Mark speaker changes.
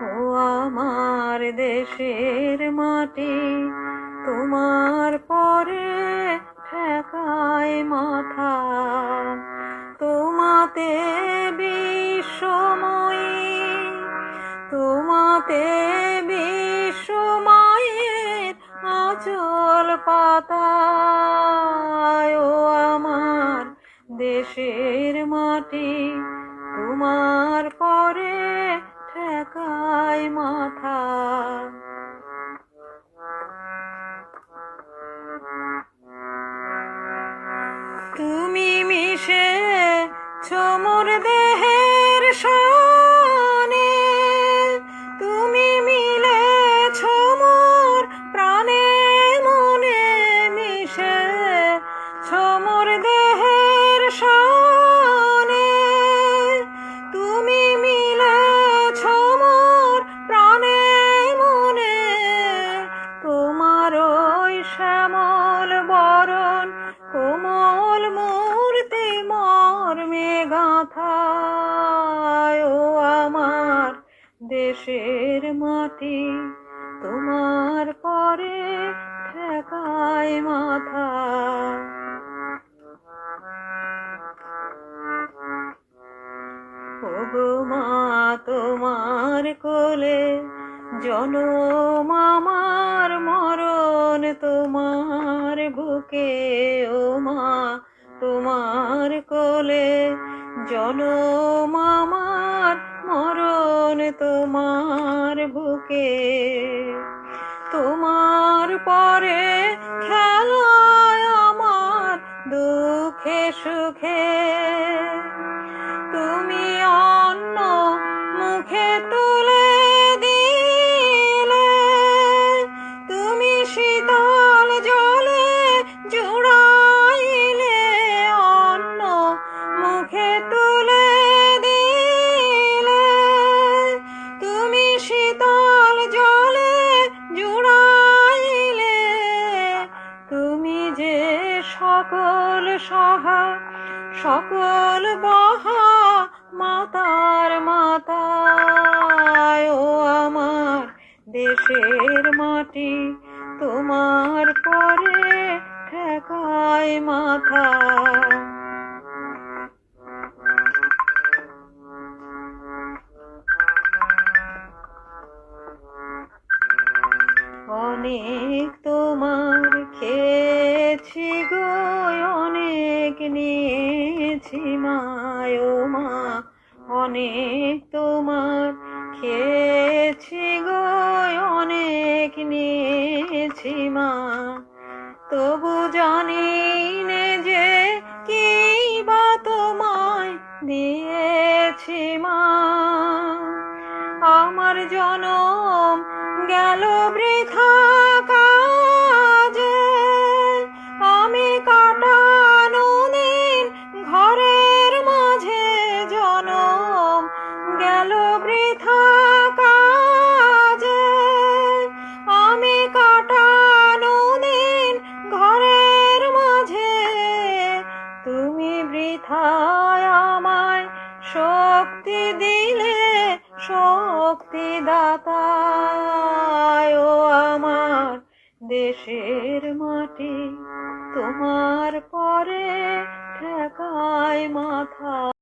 Speaker 1: ও আমার দেশের মাটি, তোমার পরে ঠেকায় মাথা। তোমাতে বিশ্বময়ী, তোমাতে বিশ্বমায়ের আঁচল পাতায়। ও আমার দেশের মাটি, তোমার পরে ঠেকায় মাথা। তুমি মিশেছ মোর দেহের সনে, তুমি মিলেছ মোর প্রাণে মনে, মিশেছ মোর দেহের সনে, তুমি মিলেছ মোর প্রাণে মনে। তোমার ওই শ্যামল বরণ কোমল মূর্তি মর্মে গাঁথায়। ও আমার দেশের মাটি, তোমার পরে ঠেকায় মাথা। ওগো মা তোমার কোলে জনম আমার, মরণ তোমার বুকে। ও মা তোমার কোলে জনম আমার, মরণ তোমার বুকে। তোমার পরে খেলায় আমার দুঃখে সুখে, তুমি অন্ন মুখে তুলে দিলে, তুমি শীতল জলে জুড়াইলে, অন্ন মুখে তুলে দিলে, তুমি শীতল জলে জুড়াইলে। তুমি যে সকল সহা সকল বহা মাতার মাতায়। ও আমার দেশের মাটি, তোমার পরে ঠেকায় মাথা। অনেক তোমার খেয়েছি গো, অনেক নিয়েছি মায়। ও মা অনেক তোমার খেয়েছি গো, অনেক নিয়েছি মা। তবু জানি নে যে কি বা তোমায় দিয়েছি মা। আমার জনম গেল বৃথা কাজে, আমি কাটানো দিন ঘরের মাঝে। জনম গেল বৃথা কাজে, আমি কাটানো দিন ঘরের মাঝে। তুমি বৃথায় আমায় শক্তি দিলে, শক্তি দাতায়। ও আমার দেশের মাটি, তোমার পরে ঠেকায় মাথা।